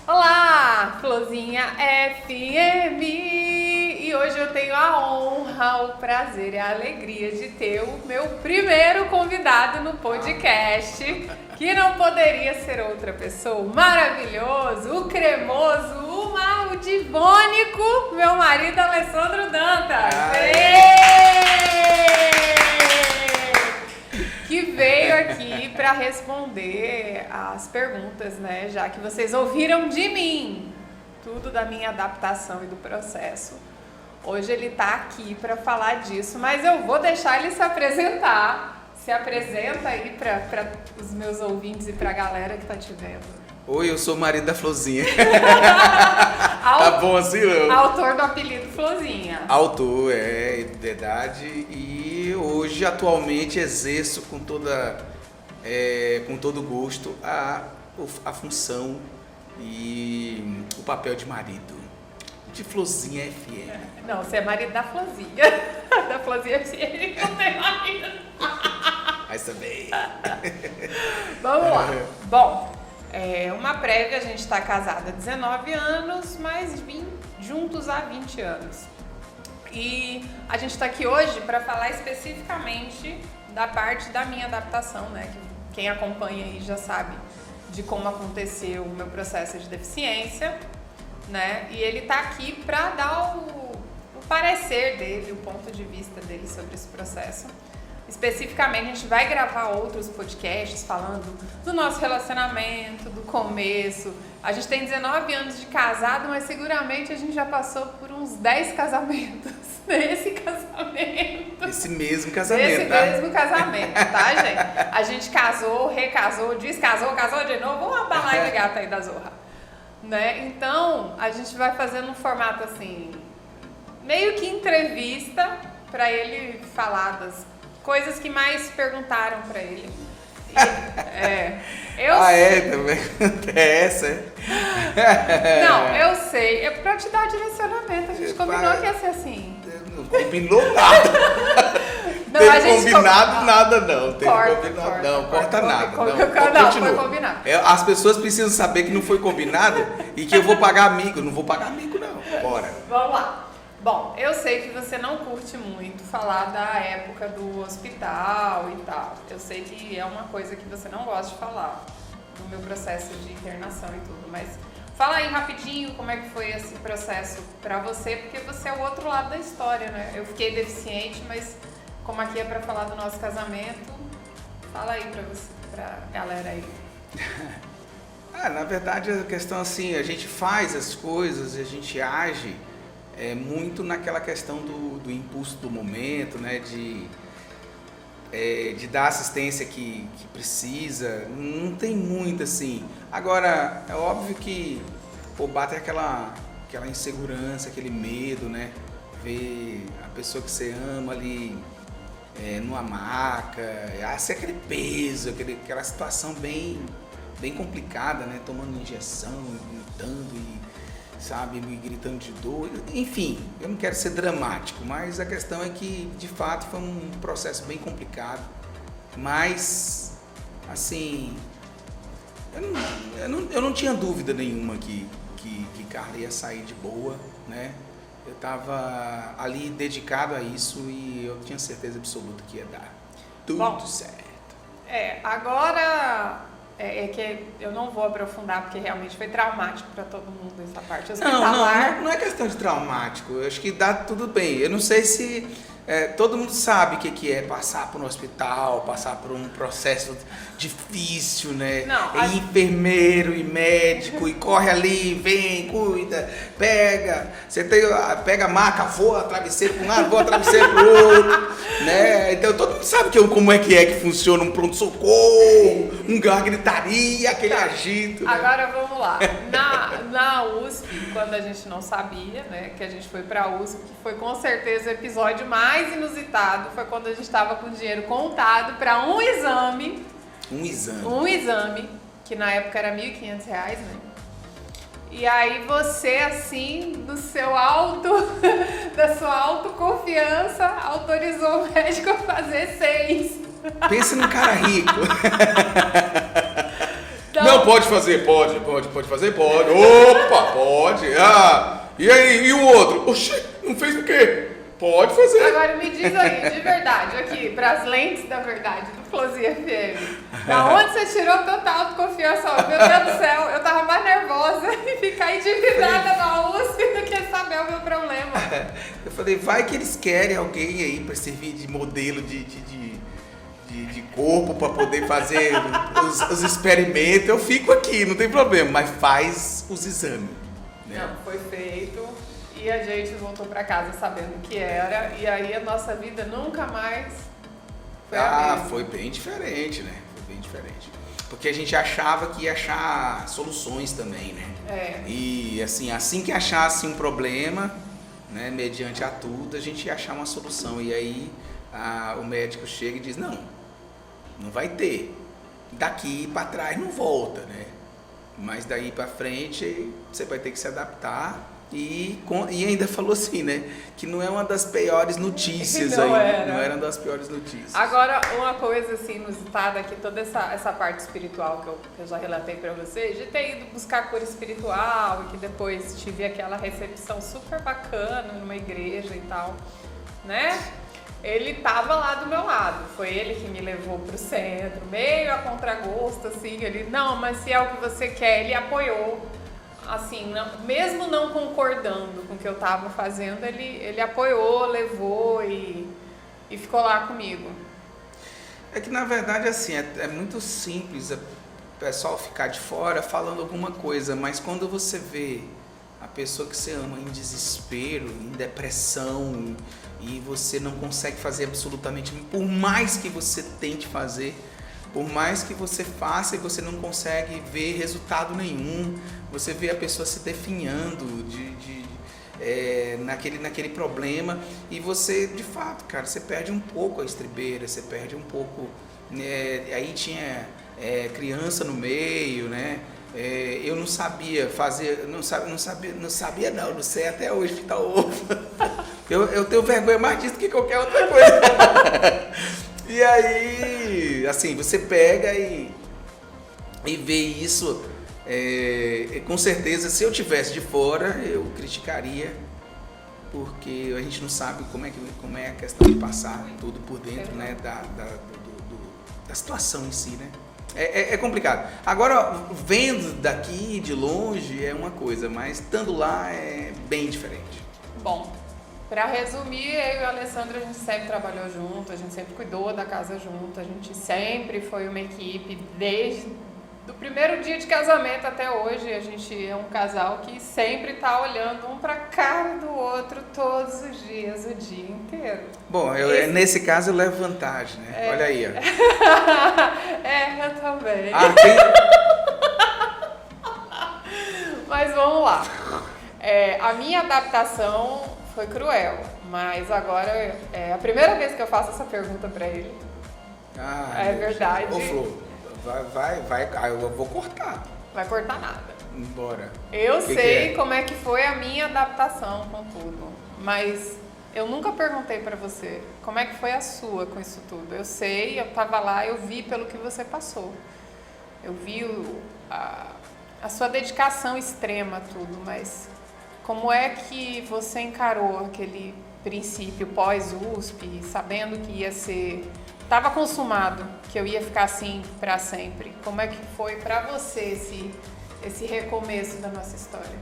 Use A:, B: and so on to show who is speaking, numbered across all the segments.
A: Olá, Florzinha FM! E hoje eu tenho a honra, o prazer e a alegria de ter o meu primeiro convidado no podcast, que não poderia ser outra pessoa, o maravilhoso, o cremoso, o maldivônico, meu marido Alessandro Dantas! Que veio aqui para responder as perguntas, né? Já que vocês ouviram de mim tudo da minha adaptação e do processo. Hoje ele está aqui para falar disso, mas eu vou deixar ele se apresentar. Se apresenta aí para os meus ouvintes e para a galera que está te vendo.
B: Oi, eu sou o marido da Florzinha. Tá bom assim?
A: Autor do apelido Florzinha.
B: Autor, é verdade. E hoje, atualmente, exerço com todo gosto a função e o papel de marido de Florzinha FM.
A: Não, você é marido da Florzinha. Da Florzinha FM, não tem marido.
B: Mas também.
A: Vamos lá. Bom, uma prévia, a gente está casada há 19 anos, mas juntos há 20 anos. E a gente está aqui hoje para falar especificamente da parte da minha adaptação, né? Que quem acompanha aí já sabe de como aconteceu o meu processo de deficiência, né? E ele está aqui para dar o parecer dele, o ponto de vista dele sobre esse processo. Especificamente, a gente vai gravar outros podcasts falando do nosso relacionamento, do começo. A gente tem 19 anos de casado, mas seguramente a gente já passou por uns 10 casamentos. Esse mesmo casamento, tá, gente? A gente casou, recasou, descasou, casou de novo. Vamos pra live gata aí da Zorra. Né? Então, a gente vai fazendo um formato assim, meio que entrevista, pra ele falar das coisas que mais perguntaram pra ele.
B: Também acontece.
A: Não, eu sei. É pra te dar direcionamento. A gente combinou que ia ser assim.
B: Não combinou nada.
A: Não,
B: tem
A: a gente
B: combinado nada, não. Tem
A: corta,
B: combinado, não. Corta nada.
A: Não, foi combinado.
B: As pessoas precisam saber que não foi combinado e que eu vou pagar amigo. Não vou pagar amigo, não. Bora.
A: Vamos lá. Bom, eu sei que você não curte muito falar da época do hospital e tal. Eu sei que é uma coisa que você não gosta de falar do meu processo de internação e tudo, mas fala aí rapidinho como é que foi esse processo pra você, porque você é o outro lado da história, né? Eu fiquei deficiente, mas como aqui é pra falar do nosso casamento, fala aí pra galera aí.
B: Na verdade, a questão assim, a gente faz as coisas, a gente age muito naquela questão do impulso do momento, né? De dar assistência que precisa, não tem muito assim. Agora, é óbvio que bate aquela insegurança, aquele medo, né? Ver a pessoa que você ama ali numa maca, ser aquele peso, aquela situação bem complicada, né? Tomando injeção, gritando me gritando de dor, enfim, eu não quero ser dramático, mas a questão é que, de fato, foi um processo bem complicado, mas, assim, eu não tinha dúvida nenhuma que Carla ia sair de boa, né? Eu estava ali dedicado a isso e eu tinha certeza absoluta que ia dar tudo certo.
A: Agora... É que eu não vou aprofundar, porque realmente foi traumático para todo mundo essa parte hospitalar.
B: Não é questão de traumático, eu acho que dá tudo bem. Eu não sei se todo mundo sabe o que é passar por um hospital, passar por um processo difícil, né? Enfermeiro e médico, e corre ali, vem, cuida, pega. Você pega a maca, voa travesseiro para um lado, voa travesseiro para o outro, né? Então todo mundo sabe como é que funciona um pronto-socorro, uma gritaria, aquele agito. Né?
A: Agora vamos lá. Na USP, quando a gente não sabia, né, que a gente foi pra USP, que foi com certeza o episódio mais inusitado, foi quando a gente estava com o dinheiro contado para um exame, que na época era R$1.500, né? E aí você, assim, da sua autoconfiança, autorizou o médico a fazer 6.
B: Pensa num cara rico.
A: Então,
B: não, pode fazer, pode fazer, pode. Opa, pode. Ah, e aí, e o outro? Oxi, não fez o quê? Pode fazer.
A: Agora me diz aí, de verdade, aqui, pras lentes da verdade, do Close FM. Da onde você tirou tanta autoconfiança? Meu Deus do céu, eu tava mais nervosa em ficar endividada na USP do que saber o meu problema.
B: Eu falei, vai que eles querem alguém aí para servir de modelo de corpo para poder fazer os experimentos. Eu fico aqui, não tem problema, mas faz os exames. Né?
A: Não, foi feito e a gente voltou para casa sabendo o que era e aí a nossa vida nunca mais foi a mesma.
B: Foi bem diferente, né? Foi bem diferente. Porque a gente achava que ia achar soluções também, né? E assim que achasse um problema, né, mediante a tudo, a gente ia achar uma solução. E aí o médico chega e diz, não vai ter. Daqui para trás não volta, né? Mas daí para frente você vai ter que se adaptar. E ainda falou assim, né? Que não é uma das piores notícias
A: não
B: aí. Não era uma das piores notícias.
A: Agora, uma coisa assim inusitada aqui, toda essa parte espiritual que eu já relatei pra vocês, de ter ido buscar cura espiritual e que depois tive aquela recepção super bacana numa igreja e tal, né? Ele tava lá do meu lado, foi ele que me levou pro centro, meio a contragosto, assim, ele, não, mas se é o que você quer, ele apoiou. Assim, mesmo não concordando com o que eu estava fazendo, ele apoiou, levou e ficou lá comigo.
B: É que na verdade assim, é muito simples o pessoal ficar de fora falando alguma coisa, mas quando você vê a pessoa que você ama em desespero, em depressão, e você não consegue fazer absolutamente, por mais que você tente fazer, por mais que você faça e você não consegue ver resultado nenhum, você vê a pessoa se definhando naquele problema e você, de fato, cara, você perde um pouco a estribeira, você perde um pouco, aí tinha criança no meio, né? Eu não sabia fazer, não sabia não, não sei até hoje fritar ovo. Eu tenho vergonha mais disso do que qualquer outra coisa. E aí, assim, você pega e vê isso, com certeza, se eu tivesse de fora, eu criticaria, porque a gente não sabe como é a questão de passar tudo por dentro, né, da situação em si, né? É complicado. Agora, vendo daqui, de longe, é uma coisa, mas estando lá é bem diferente.
A: Bom, para resumir, eu e a Alessandra, a gente sempre trabalhou junto, a gente sempre cuidou da casa junto, a gente sempre foi uma equipe, desde do primeiro dia de casamento até hoje. A gente é um casal que sempre está olhando um para a cara do outro todos os dias, o dia inteiro.
B: Bom, nesse caso eu levo vantagem, né? Olha aí, ó.
A: Eu também. Mas vamos lá. A minha adaptação foi cruel, mas agora é a primeira vez que eu faço essa pergunta para ele. É verdade.
B: Ô, Flor, vai, eu vou cortar.
A: Vai cortar nada.
B: Bora.
A: Eu sei como é que foi a minha adaptação com tudo, mas eu nunca perguntei pra você como é que foi a sua com isso tudo. Eu sei, eu tava lá, eu vi pelo que você passou. Eu vi a sua dedicação extrema a tudo, mas como é que você encarou aquele princípio pós-USP, sabendo que ia ser... Estava consumado, que eu ia ficar assim para sempre. Como é que foi para você esse recomeço da nossa história?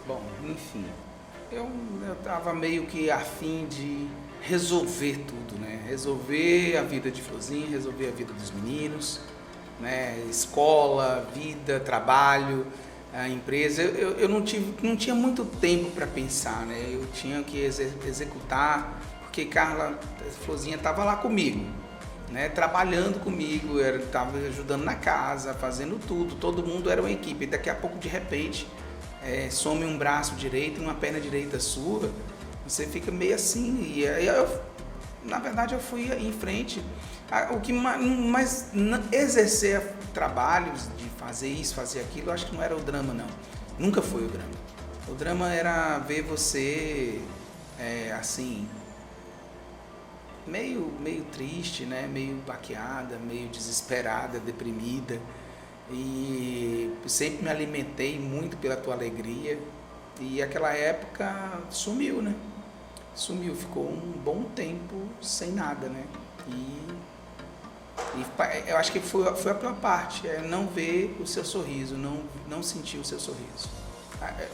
B: Bom, enfim. Eu estava meio que afim de resolver tudo, né? Resolver a vida de Florzinha, resolver a vida dos meninos, né? Escola, vida, trabalho, a empresa. Eu não tinha muito tempo para pensar, né? Eu tinha que executar, porque Florzinha estava lá comigo, né? Trabalhando comigo, estava ajudando na casa, fazendo tudo, todo mundo era uma equipe. E daqui a pouco, de repente, some um braço direito e uma perna direita sua, você fica meio assim. E aí na verdade eu fui em frente. O que mais exercer trabalhos de fazer isso, fazer aquilo, eu acho que não era o drama, não. Nunca foi o drama. O drama era ver você assim meio triste, né? Meio baqueada, meio desesperada, deprimida. E sempre me alimentei muito pela tua alegria. E aquela época sumiu, né? Sumiu, ficou um bom tempo sem nada, né? E eu acho que foi a tua parte, não ver o seu sorriso, não sentir o seu sorriso.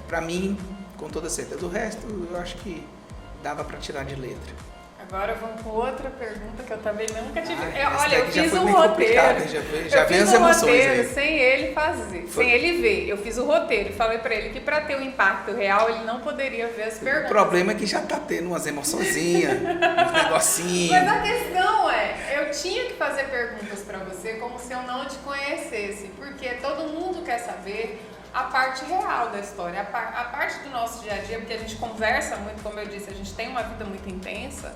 B: Para mim, com toda certeza. O resto, eu acho que dava para tirar de letra.
A: Agora vamos com outra pergunta que eu também nunca tive.
B: Olha,
A: eu fiz um roteiro.
B: Já vem as emoções aí.
A: Sem ele fazer, sem ele ver. Eu fiz o roteiro e falei pra ele que pra ter o impacto real, ele não poderia ver as perguntas.
B: O problema é que já tá tendo umas emoçõezinhas, uns negocinhos.
A: Mas a questão eu tinha que fazer perguntas pra você como se eu não te conhecesse, porque todo mundo quer saber a parte real da história, a parte do nosso dia a dia, porque a gente conversa muito, como eu disse, a gente tem uma vida muito intensa.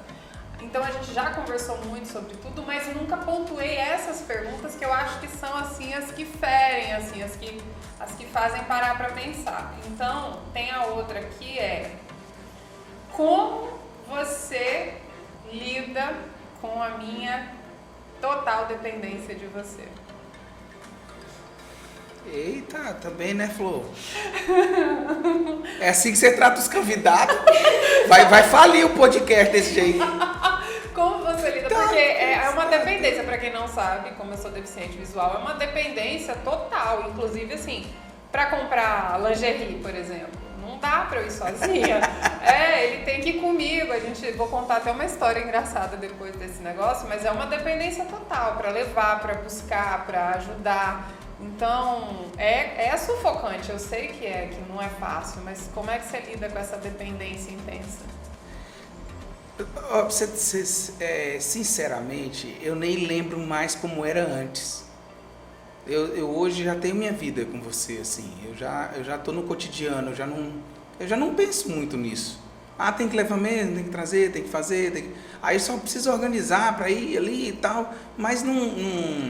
A: Então a gente já conversou muito sobre tudo, mas eu nunca pontuei essas perguntas que eu acho que são assim as que ferem, assim, as que fazem parar para pensar. Então tem a outra que como você lida com a minha total dependência de você?
B: Eita, também, né, Flor? É assim que você trata os convidados? Vai falir o podcast desse jeito.
A: Como você lida? Porque é uma dependência, pra quem não sabe, como eu sou deficiente visual, é uma dependência total. Inclusive, assim, pra comprar lingerie, por exemplo, não dá pra eu ir sozinha. Ele tem que ir comigo. Vou contar até uma história engraçada depois desse negócio, mas é uma dependência total, pra levar, pra buscar, pra ajudar. Então, é sufocante, eu sei que não é fácil, mas como é que você lida com essa dependência intensa?
B: Sinceramente, eu nem lembro mais como era antes. Eu hoje já tenho minha vida com você, assim, eu já tô no cotidiano, eu já não penso muito nisso. Tem que levar mesmo, tem que trazer, tem que fazer, aí só preciso organizar para ir ali e tal, mas não...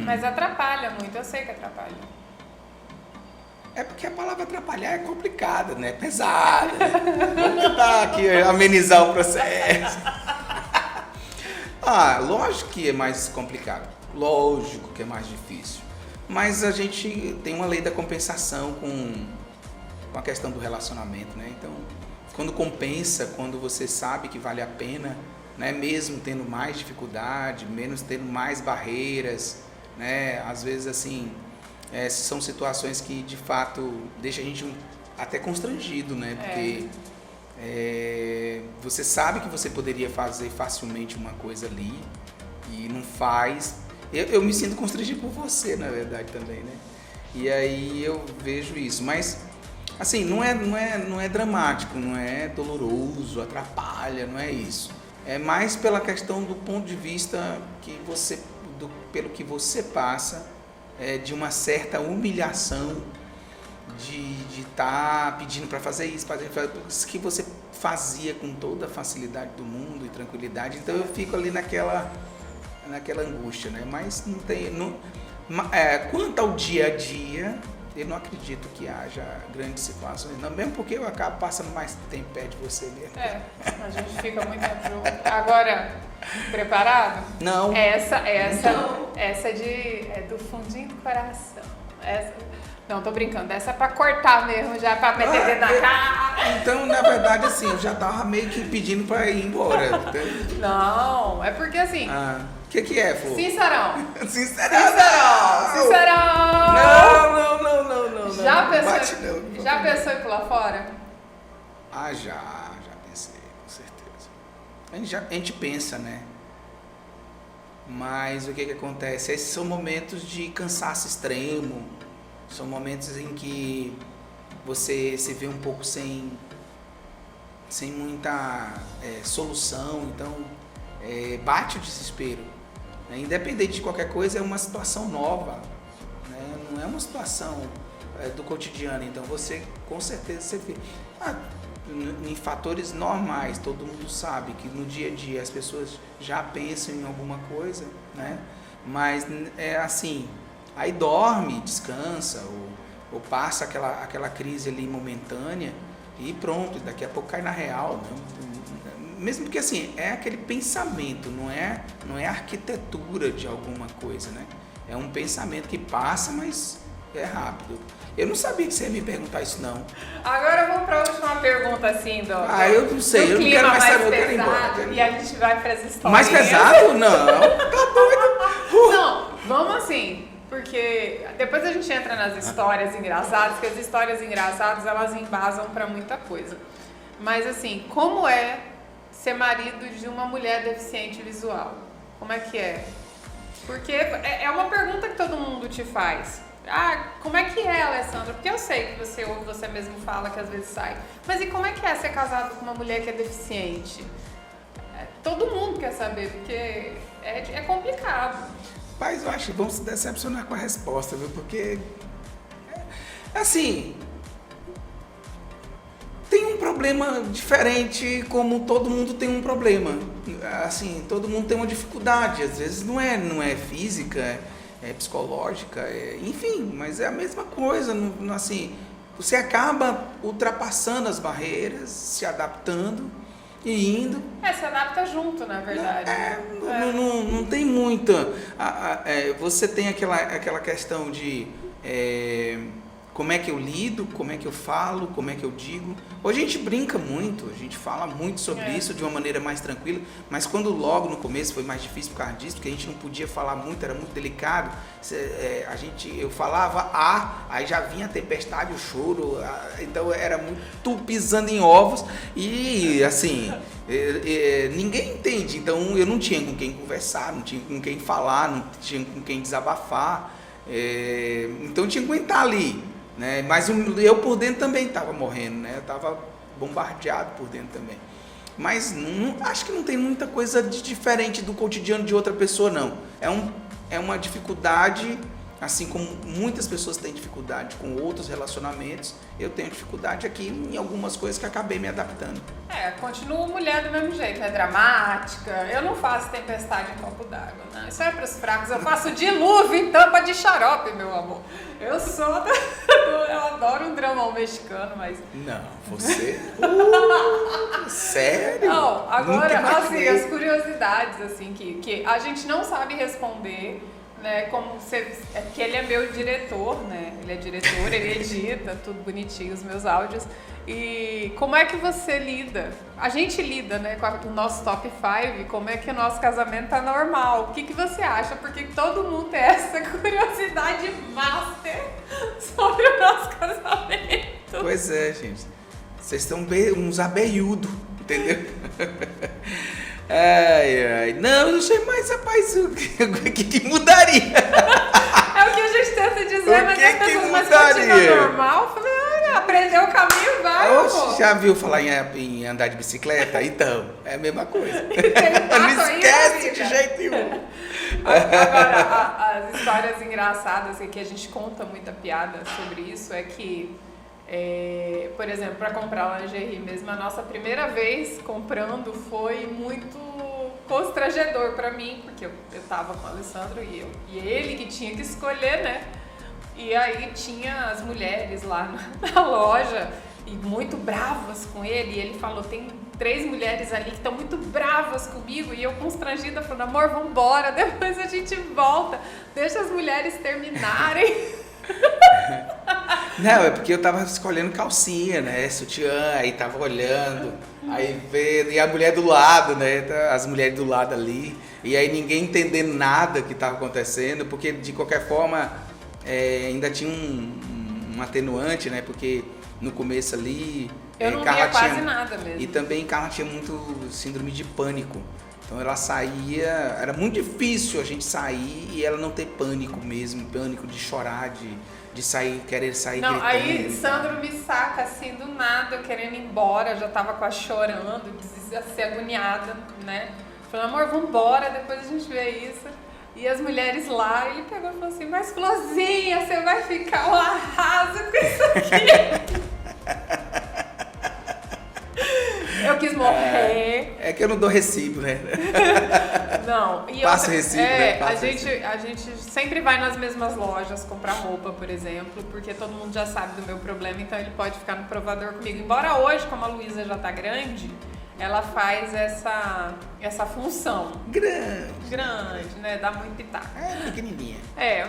A: Mas atrapalha muito, eu sei que atrapalha.
B: É porque a palavra atrapalhar é complicada, né? É pesada, né? Vamos tentar aqui amenizar o processo. Lógico que é mais complicado, lógico que é mais difícil, mas a gente tem uma lei da compensação com a questão do relacionamento, né? Então, quando compensa, quando você sabe que vale a pena, né? Mesmo tendo mais dificuldade, menos tendo mais barreiras, né? Às vezes, assim, são situações que, de fato, deixam a gente até constrangido, né? Porque você sabe que você poderia fazer facilmente uma coisa ali e não faz. Eu me sinto constrangido por você, na verdade, também, né? E aí eu vejo isso, mas... Assim, não é dramático, não é doloroso, atrapalha, não é isso. É mais pela questão do ponto de vista pelo que você passa, de uma certa humilhação de estar pedindo para fazer isso, que você fazia com toda a facilidade do mundo e tranquilidade. Então eu fico ali naquela angústia, né? Mas não tem... quanto ao dia a dia... Eu não acredito que haja grandes situações, não, mesmo porque eu acabo passando mais tempo perto de você mesmo.
A: A gente fica muito tempo junto. Agora, preparado?
B: Não.
A: Essa é do fundinho do coração. Não, tô brincando. Essa é pra cortar mesmo, já pra meter dedo na cara.
B: Então, na verdade, assim, eu já tava meio que pedindo pra ir embora.
A: Não, é porque assim...
B: O que é, Flor?
A: Sincerão.
B: Sincerão. Não.
A: Já pensou em pular fora?
B: Já pensei, com certeza. A gente pensa, né? Mas o que acontece? Esses são momentos de cansaço extremo, são momentos em que você se vê um pouco sem muita solução, então bate o desespero. Independente de qualquer coisa, é uma situação nova, né? Não é uma situação do cotidiano, então você, com certeza, você vê. Em fatores normais, todo mundo sabe que no dia a dia as pessoas já pensam em alguma coisa, né? Mas é assim, aí dorme, descansa, ou passa aquela crise ali momentânea e pronto, daqui a pouco cai na real, né? mesmo porque assim, é aquele pensamento, não é arquitetura de alguma coisa, né? É um pensamento que passa, mas é rápido. Eu não sabia que você ia me perguntar isso, não.
A: Agora vamos para a última pergunta, assim,
B: eu não sei, eu não quero mais saber, eu quero ir embora.
A: E a gente vai para as histórias.
B: Mais pesado? Não, tá doido.
A: Não, vamos assim, porque depois a gente entra nas histórias engraçadas, que as histórias engraçadas, elas embasam para muita coisa. Mas assim, como é ser marido de uma mulher deficiente visual? Como é que é? Porque é uma pergunta que todo mundo te faz. Como é que é, Alessandra? Porque eu sei que você ouve, você mesmo fala que às vezes sai. Mas e como é que é ser casado com uma mulher que é deficiente? Todo mundo quer saber, porque é complicado.
B: Mas eu acho que vão se decepcionar com a resposta, viu? Porque, assim, tem um problema diferente, como todo mundo tem um problema. Assim, todo mundo tem uma dificuldade. Às vezes não é física, é psicológica, enfim, mas é a mesma coisa. Assim, você acaba ultrapassando as barreiras, se adaptando e indo.
A: Se adapta junto, na verdade.
B: Não tem muita. Você tem aquela questão de como é que eu lido, como é que eu falo, como é que eu digo. Hoje a gente brinca muito, a gente fala muito sobre isso de uma maneira mais tranquila, mas quando logo no começo foi mais difícil por causa disso, porque a gente não podia falar muito, era muito delicado. Eu falava aí já vinha a tempestade, o choro, então era muito pisando em ovos e assim, ninguém entende. Então eu não tinha com quem conversar, não tinha com quem falar, não tinha com quem desabafar, então eu tinha que aguentar ali. Né? Mas eu por dentro também estava morrendo, né? Eu estava bombardeado por dentro também. Mas acho que não tem muita coisa de diferente do cotidiano de outra pessoa, não. É uma dificuldade, assim como muitas pessoas têm dificuldade com outros relacionamentos, eu tenho dificuldade aqui em algumas coisas que acabei me adaptando.
A: Continuo mulher do mesmo jeito, é dramática. Eu não faço tempestade em copo d'água, né? Isso é para os fracos. Eu faço dilúvio em tampa de xarope, meu amor. Eu adoro um dramão mexicano, mas...
B: Não, você... sério?
A: Não, agora, assim, as curiosidades, assim, que a gente não sabe responder, né, que ele é meu diretor, né, ele é diretor, ele edita tudo bonitinho, os meus áudios, e como é que você lida? A gente lida, né, com o nosso top 5, como é que o nosso casamento tá normal? O que você acha? Porque todo mundo tem essa curiosidade master sobre o nosso casamento.
B: Pois é, gente, vocês estão uns abelhudos, entendeu? Não, eu não sei mais, rapaz, o que mudaria?
A: É o que a gente tenta dizer, mas as pessoas mais continuam normal. Eu falei, aprendeu o caminho, vai,
B: já viu falar em andar de bicicleta? Então, é a mesma coisa.
A: Não
B: esquece de jeito nenhum.
A: Agora, as histórias engraçadas que a gente conta muita piada sobre isso é que, por exemplo, para comprar lingerie mesmo, a nossa primeira vez comprando foi muito constrangedor para mim, porque eu tava com o Alessandro e ele que tinha que escolher, né? E aí tinha as mulheres lá na loja e muito bravas com ele, e ele falou, tem 3 mulheres ali que estão muito bravas comigo, e eu constrangida falando, amor, vambora, depois a gente volta, deixa as mulheres terminarem.
B: Não, é porque eu tava escolhendo calcinha, né, sutiã, aí tava olhando, aí vendo, e a mulher do lado, né, as mulheres do lado ali, e aí ninguém entendendo nada que tava acontecendo, porque de qualquer forma ainda tinha um atenuante, né, porque no começo ali
A: eu não via quase nada mesmo.
B: E também Carla tinha muito síndrome de pânico. Então ela saía, era muito difícil a gente sair e ela não ter pânico mesmo, pânico de chorar, de sair, querer sair
A: não,
B: gritando.
A: Aí Sandro me saca assim do nada, eu querendo ir embora, já tava quase chorando, assim, agoniada, né? Falei, amor, vambora, depois a gente vê isso. E as mulheres lá, ele pegou e falou assim, mas Flozinha, você vai ficar um arraso com isso aqui. Eu quis morrer.
B: É que eu não dou recibo, né?
A: Não. E
B: passa recibo, né?
A: A gente sempre vai nas mesmas lojas comprar roupa, por exemplo, porque todo mundo já sabe do meu problema, então ele pode ficar no provador comigo. Embora hoje, como a Luísa já tá grande, ela faz essa função.
B: Grande,
A: né? Dá muito pitaco.
B: É pequenininha.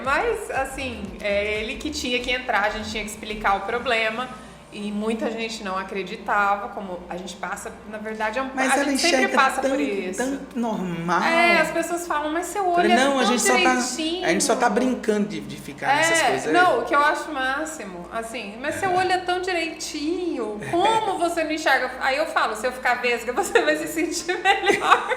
A: Mas assim, ele que tinha que entrar, a gente tinha que explicar o problema. E muita gente não acreditava, como a gente passa, na verdade,
B: mas
A: a gente sempre passa por isso.
B: Tão normal.
A: As pessoas falam, mas seu olho é tão direitinho.
B: A gente só tá brincando de ficar nessas coisas.
A: Não, o que eu acho máximo, assim, mas seu olho é tão direitinho, como você não enxerga? Aí eu falo, se eu ficar vesga, você vai se sentir melhor.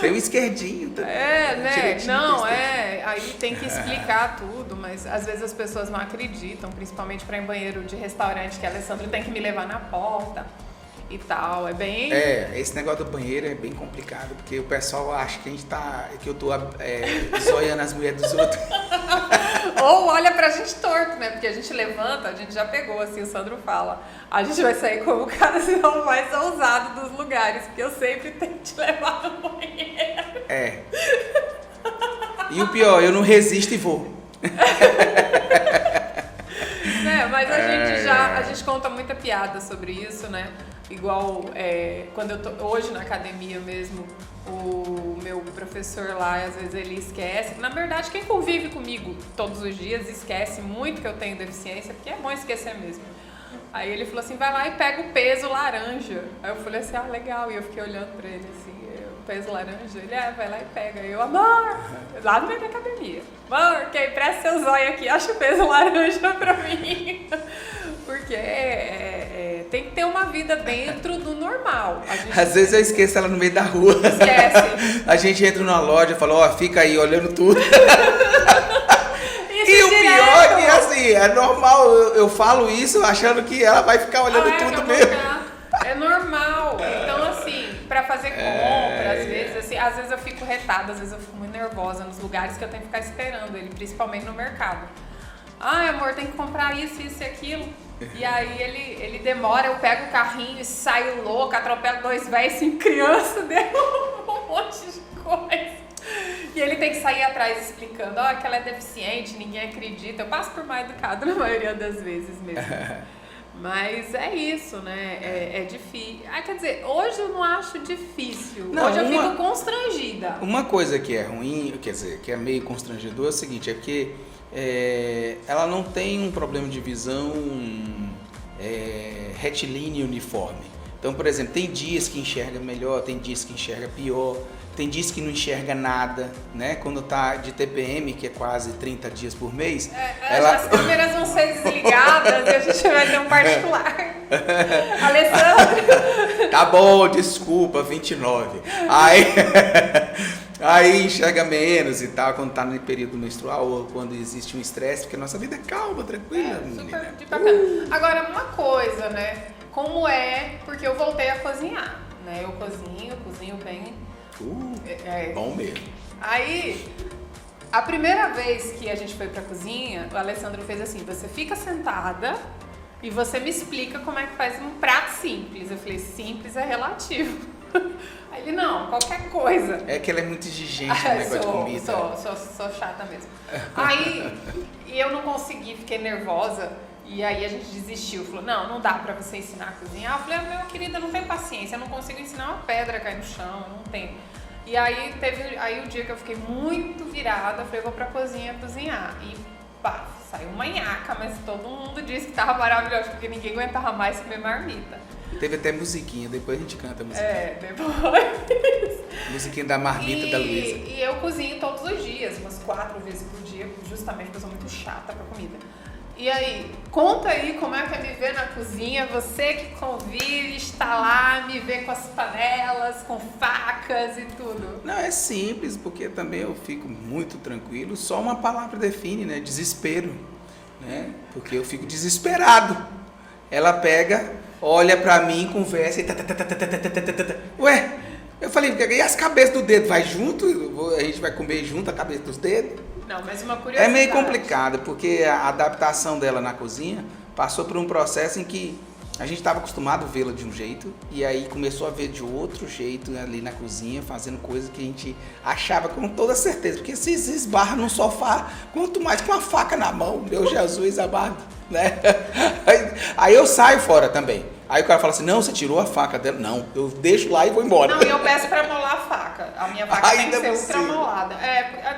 B: Tem o esquerdinho também.
A: Né? Não, aí tem que explicar tudo, mas às vezes as pessoas não acreditam, principalmente para ir em banheiro de restaurante, que a Alessandra tem que me levar na porta e tal, é bem...
B: esse negócio do banheiro é bem complicado, porque o pessoal acha que que eu tô zoiando as mulheres dos outros.
A: Ou olha pra gente torto, né? Porque a gente levanta, a gente já pegou, assim, o Sandro fala, a gente vai sair como o cara mais ousado dos lugares, porque eu sempre tenho que te levar no banheiro.
B: E o pior, eu não resisto e vou.
A: Mas a gente conta muita piada sobre isso, né? Igual quando eu tô hoje na academia mesmo, o meu professor lá, às vezes ele esquece. Na verdade, quem convive comigo todos os dias esquece muito que eu tenho deficiência, porque é bom esquecer mesmo. Aí ele falou assim, vai lá e pega o peso laranja. Aí eu falei assim, legal. E eu fiquei olhando pra ele assim, o peso laranja. Ele, vai lá e pega. Aí eu, amor, lá no meio da academia. Amor, presta seu zóio aqui, acha o peso laranja pra mim. Porque tem que ter uma vida dentro do normal.
B: Às vezes eu esqueço ela no meio da rua.
A: Esquece.
B: A gente entra numa loja e fala, fica aí olhando tudo. E o pior é que, assim, é normal, eu falo isso achando que ela vai ficar olhando tudo mesmo.
A: É normal. Então, assim, pra fazer compra, às vezes eu fico retada, às vezes eu fico muito nervosa nos lugares que eu tenho que ficar esperando ele, principalmente no mercado. Amor, tem que comprar isso e aquilo. E aí ele demora, eu pego o carrinho e saio louca, atropelo 2 velhos, 5 crianças, derrubo um monte de coisa. E ele tem que sair atrás explicando, que ela é deficiente, ninguém acredita. Eu passo por mal educado na maioria das vezes mesmo. Mas é isso, né? É difícil. Quer dizer, hoje eu não acho difícil. Não, hoje eu fico constrangida.
B: Uma coisa que é ruim, quer dizer, que é meio constrangedor é o seguinte, é que ela não tem um problema de visão retilíneo uniforme. Então, por exemplo, tem dias que enxerga melhor, tem dias que enxerga pior, tem dias que não enxerga nada, né? Quando tá de TPM, que é quase 30 dias por mês...
A: As câmeras vão ser desligadas e a gente vai ter um particular. Alessandra!
B: Tá bom, desculpa, 29. Aí enxerga menos e tal, quando tá no período menstrual ou quando existe um estresse, porque a nossa vida é calma, tranquila.
A: Super de bacana. Agora, uma coisa, né? Como porque eu voltei a cozinhar, né? Eu cozinho bem...
B: Bom mesmo.
A: Aí, a primeira vez que a gente foi pra cozinha, o Alessandro fez assim, você fica sentada e você me explica como é que faz um prato simples. Eu falei, simples é relativo. Aí ele, não, qualquer coisa.
B: É que ela é muito exigente no negócio de comida.
A: Sou chata mesmo. Aí, e eu não consegui, fiquei nervosa. E aí a gente desistiu, falou, não dá pra você ensinar a cozinhar. Eu falei, meu querida, não tem paciência, eu não consigo ensinar uma pedra a cair no chão, não tem. E aí teve o dia que eu fiquei muito virada, eu falei, vou pra cozinha cozinhar. E pá, saiu uma nhaca, mas todo mundo disse que tava maravilhoso, porque ninguém aguentava mais comer marmita.
B: Teve até musiquinha, depois a gente canta a musiquinha.
A: Depois.
B: Musiquinha da marmita da Luísa.
A: E eu cozinho todos os dias, umas 4 vezes por dia, justamente porque eu sou muito chata pra comida. E aí, conta aí como é que é me ver na cozinha, você que convive, está lá, me vê com as panelas, com facas e tudo.
B: Não, é simples, porque também eu fico muito tranquilo, só uma palavra define, né, desespero, né, porque eu fico desesperado. Ela pega, olha pra mim, conversa e ué, eu falei, e as cabeças do dedo vai junto? A gente vai comer junto a cabeça dos dedos?
A: Não, mas uma curiosidade.
B: É meio complicado, porque a adaptação dela na cozinha passou por um processo em que a gente estava acostumado a vê-la de um jeito e aí começou a ver de outro jeito ali na cozinha, fazendo coisas que a gente achava com toda certeza, porque se esbarra num sofá, quanto mais com a faca na mão, meu Jesus amado, né? Aí eu saio fora também. Aí o cara fala assim, não, você tirou a faca dela. Não, eu deixo lá e vou embora.
A: Não, e eu peço pra molar a faca. A minha faca tem que
B: Ainda
A: ser ultra molada.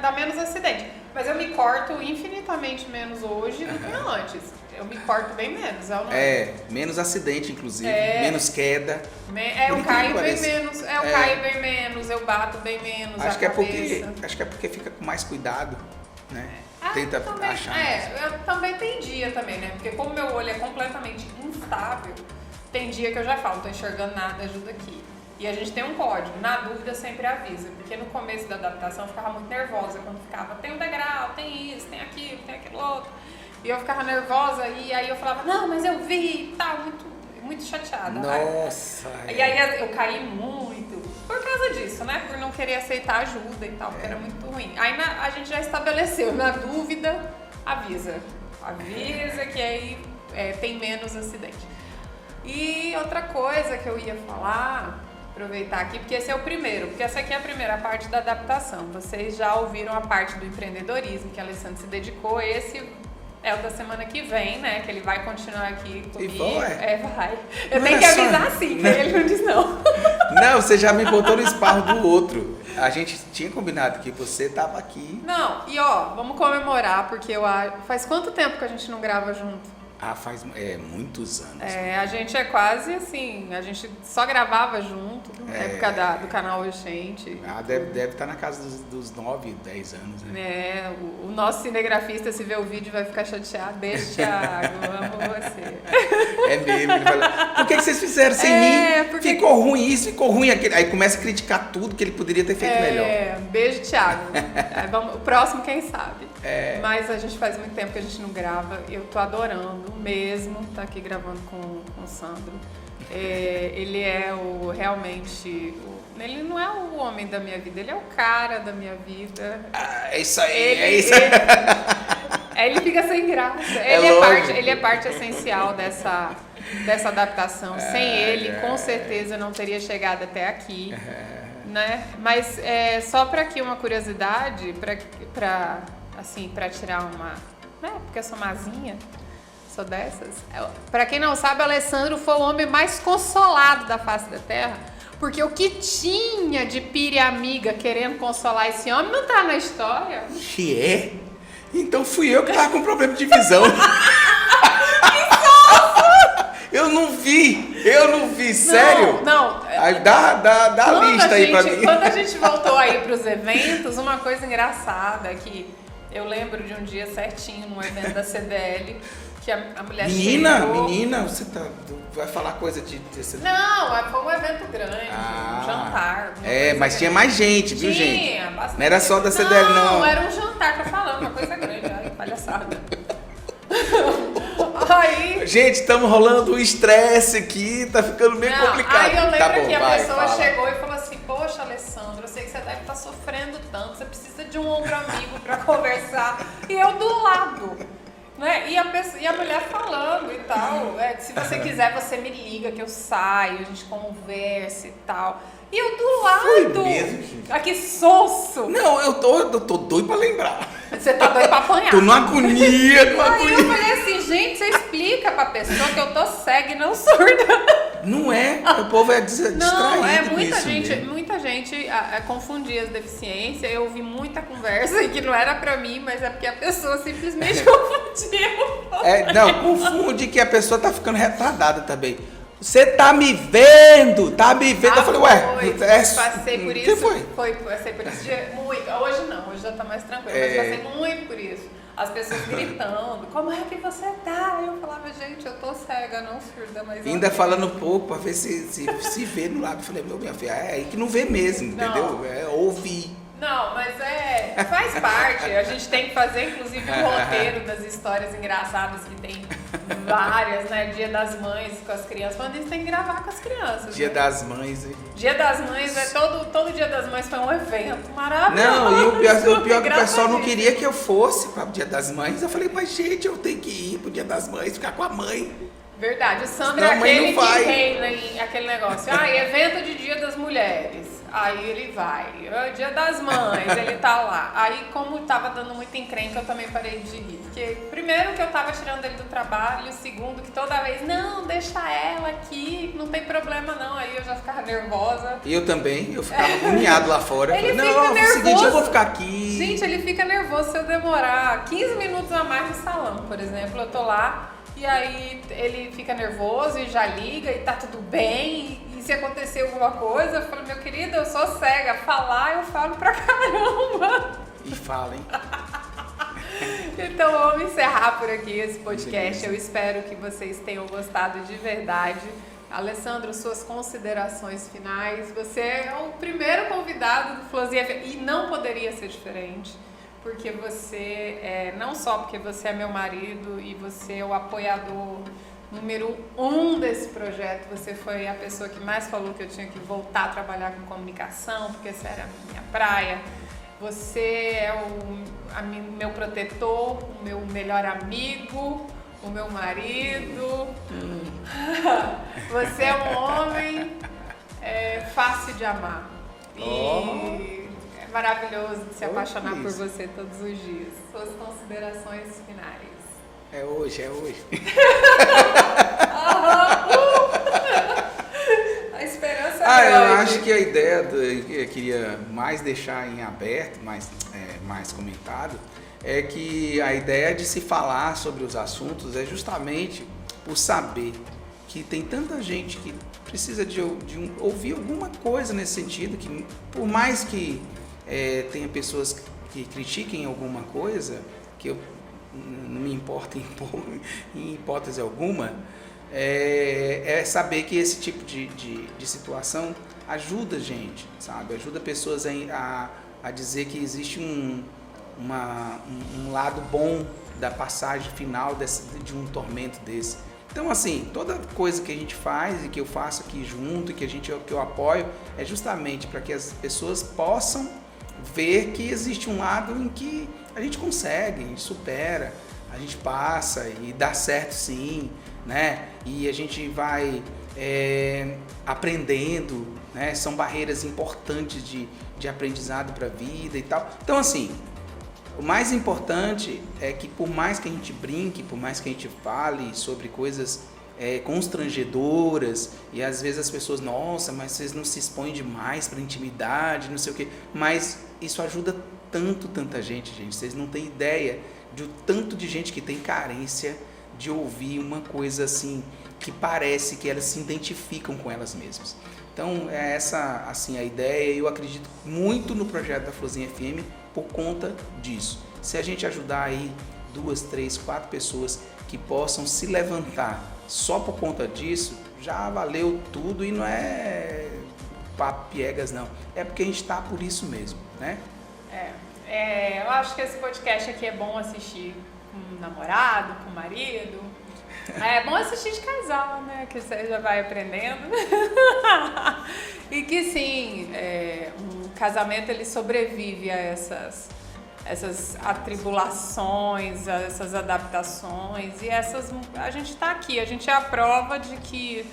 A: Dá menos acidente. Mas eu me corto infinitamente menos hoje do que antes. Eu me corto bem menos.
B: Menos acidente, inclusive. Menos queda.
A: Eu caio bem menos. Eu caio bem menos, eu bato bem menos.
B: Acho que é porque fica com mais cuidado, né? Tenta
A: também,
B: achar.
A: Eu também tem dia também, né? Porque como meu olho é completamente instável, tem dia que eu já falo, tô enxergando nada, ajuda aqui. E a gente tem um código, na dúvida sempre avisa, porque no começo da adaptação eu ficava muito nervosa, quando ficava, tem um degrau, tem isso, tem aquilo outro. E eu ficava nervosa e aí eu falava, não, mas eu vi e tal, muito chateada.
B: Nossa!
A: E aí eu caí muito por causa disso, né? Por não querer aceitar ajuda e tal, porque era muito ruim. Aí a gente já estabeleceu, na dúvida, avisa. Avisa que aí tem menos acidente. E outra coisa que eu ia falar, aproveitar aqui, porque esse é o primeiro, porque essa aqui é a primeira parte da adaptação. Vocês já ouviram a parte do empreendedorismo que a Alessandra se dedicou, esse é o da semana que vem, né? Que ele vai continuar aqui comigo. Vai. Eu tenho que avisar sim, que ele não diz não.
B: Não, você já me botou no esparro do outro. A gente tinha combinado que você tava aqui.
A: Não, e vamos comemorar, porque faz quanto tempo que a gente não grava junto?
B: Faz muitos anos.
A: A gente é quase assim, a gente só gravava junto, na época do canal Oxente.
B: Deve estar na casa dos 9, 10 anos, né?
A: O nosso cinegrafista, se ver o vídeo, vai ficar chateado. Beijo, Thiago, amo você.
B: É mesmo, ele vai lá, por que vocês fizeram sem mim?
A: Porque...
B: Ficou ruim isso, ficou ruim aquele. Aí começa a criticar tudo que ele poderia ter feito melhor.
A: Beijo, Thiago. O próximo, quem sabe. Mas a gente faz muito tempo que a gente não grava, eu tô adorando mesmo tá aqui gravando com o Sandro. Ele é ele não é o homem da minha vida, ele é o cara da minha vida.
B: É isso aí,
A: Ele fica sem graça. Ele é parte essencial dessa adaptação. Sem ele, com certeza, não teria chegado até aqui. Né? Mas só para aqui uma curiosidade, para tirar uma... Né? Porque eu sou mazinha. Sou dessas. Pra quem não sabe, Alessandro foi o homem mais consolado da face da terra, porque o que tinha de pira e amiga querendo consolar esse homem não tá na história.
B: Que é? Então fui eu que tava com problema de visão. Eu não vi, sério?
A: Não.
B: Aí dá lista aí pra mim.
A: Quando a gente voltou aí pros eventos, uma coisa engraçada é que eu lembro de um dia certinho num evento da CDL, que a mulher chegou...
B: Menina, você vai falar coisa de
A: Não, foi um evento grande, um jantar.
B: Mas tinha mais gente, viu, gente?
A: Tinha, bastante.
B: Não era só da CDL, não.
A: Não, era um jantar, tô falando, uma coisa grande. Ai, palhaçada. Aí...
B: Gente, estamos rolando um estresse aqui, tá ficando meio complicado.
A: Aí eu lembro que a pessoa chegou e falou assim, poxa, Alessandro, eu sei que você deve estar sofrendo tanto, você precisa de um ombro amigo pra conversar. E eu do lado. Né? E a mulher falando e tal, se você quiser você me liga que eu saio, a gente conversa e tal. E eu do lado.
B: Foi mesmo, gente?
A: Aqui sonso.
B: Não, eu tô doido pra lembrar.
A: Você tá doido pra apanhar.
B: Tô numa agonia,
A: Aí eu falei assim, gente, você explica pra pessoa que eu tô cega e não surda.
B: Não é, o povo é distraído. Não,
A: muita gente confundia as deficiências. Eu ouvi muita conversa e que não era pra mim, mas é porque a pessoa simplesmente confundiu.
B: Não, confunde que a pessoa tá ficando retardada também. Você tá me vendo? Eu falei,
A: passei por isso.
B: O que foi?
A: Passei por isso muito. Hoje não, hoje já tá mais tranquilo, mas passei muito por isso. As pessoas gritando, como é que você tá? Eu falava, gente, eu tô cega, não surda, mas...
B: Ainda falando um pouco pra ver se vê no lado. Eu falei, minha filha, é aí que não vê mesmo, entendeu? É ouvir.
A: Não, mas faz parte. A gente tem que fazer, inclusive, um roteiro das histórias engraçadas que tem várias, né? Dia das Mães com as crianças. Falando isso, tem que gravar com as crianças.
B: Dia das Mães, hein?
A: Dia das Mães, todo Dia das Mães foi um evento maravilhoso.
B: Não, e o pior que o pessoal não queria que eu fosse para o Dia das Mães. Eu falei, mas gente, eu tenho que ir pro Dia das Mães, ficar com a mãe.
A: Verdade, o Sandro é aquele que reina em aquele negócio. Evento de Dia das Mulheres. Aí ele vai. É o Dia das Mães, ele tá lá. Aí, como tava dando muita encrenca, eu também parei de ir. Porque, primeiro, que eu tava tirando ele do trabalho. Segundo, que toda vez, não, deixa ela aqui, não tem problema não. Aí eu já ficava nervosa.
B: Eu também, eu ficava agoniado lá fora.
A: Ele
B: Falei,
A: fica
B: não,
A: nervoso.
B: É o seguinte, eu vou ficar aqui.
A: Gente, ele fica nervoso se eu demorar 15 minutos a mais no salão, por exemplo. Eu tô lá e aí ele fica nervoso e já liga e tá tudo bem. Se acontecer alguma coisa, eu falo, meu querido, eu sou cega, falar eu falo pra caramba.
B: E fala, hein?
A: Então vamos encerrar por aqui esse podcast.
B: Beleza.
A: Eu espero que vocês tenham gostado de verdade. Alessandro, suas considerações finais. Você é o primeiro convidado do Florzinha FM e não poderia ser diferente. Porque você, não só porque você é meu marido e você é o apoiador número 1 desse projeto, você foi a pessoa que mais falou que eu tinha que voltar a trabalhar com comunicação, porque essa era a minha praia. Você é o meu protetor, o meu melhor amigo, o meu marido. Você é um homem fácil de amar. E é maravilhoso de se apaixonar por você todos os dias. Suas considerações finais.
B: É hoje.
A: A esperança é
B: eu
A: hoje.
B: acho que a ideia eu queria mais deixar em aberto, mais comentado, é que a ideia de se falar sobre os assuntos é justamente por saber que tem tanta gente que precisa de ouvir alguma coisa nesse sentido, que por mais que tenha pessoas que critiquem alguma coisa, que eu não me importa em hipótese alguma, é saber que esse tipo de situação ajuda a gente, sabe? Ajuda pessoas a dizer que existe um lado bom da passagem final de um tormento desse. Então, assim, toda coisa que a gente faz e que eu faço aqui junto e que eu apoio é justamente para que as pessoas possam ver que existe um lado em que a gente consegue, a gente supera, a gente passa e dá certo sim, né? E a gente vai aprendendo, né? São barreiras importantes de aprendizado para a vida e tal. Então, assim, o mais importante é que por mais que a gente brinque, por mais que a gente fale sobre coisas constrangedoras, e às vezes as pessoas, nossa, mas vocês não se expõem demais para intimidade, não sei o quê, mas isso ajuda tanta gente, vocês não têm ideia do tanto de gente que tem carência de ouvir uma coisa assim, que parece que elas se identificam com elas mesmas. Então é essa assim, a ideia, e eu acredito muito no projeto da Florzinha FM por conta disso. Se a gente ajudar aí 2, 3, 4 pessoas que possam se levantar só por conta disso, já valeu tudo, e não é papo piegas não, é porque a gente está por isso mesmo, né?
A: Eu acho que esse podcast aqui é bom assistir com o namorado, com o marido. É bom assistir de casal, né? Que você já vai aprendendo. E que sim, um casamento ele sobrevive a essas atribulações, a essas adaptações, e a gente está aqui, a gente é a prova de que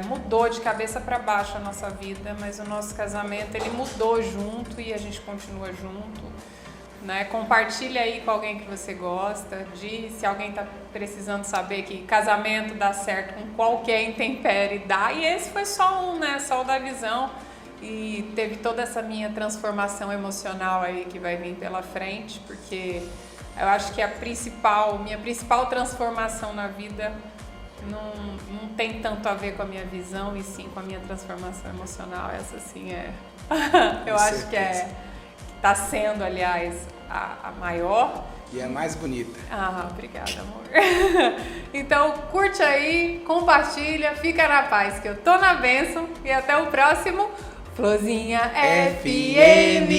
A: mudou de cabeça para baixo a nossa vida, mas o nosso casamento ele mudou junto e a gente continua junto, né? Compartilha aí com alguém que você gosta, se alguém está precisando saber que casamento dá certo com qualquer intempérie, dá, e esse foi só só o da visão. E teve toda essa minha transformação emocional aí que vai vir pela frente, porque eu acho que minha principal transformação na vida não tem tanto a ver com a minha visão, e sim com a minha transformação emocional. Essa sim eu acho que está sendo, aliás, a maior.
B: E a mais bonita.
A: Obrigada, amor. Então, curte aí, compartilha, fica na paz, que eu tô na bênção, e até o próximo Florzinha FM.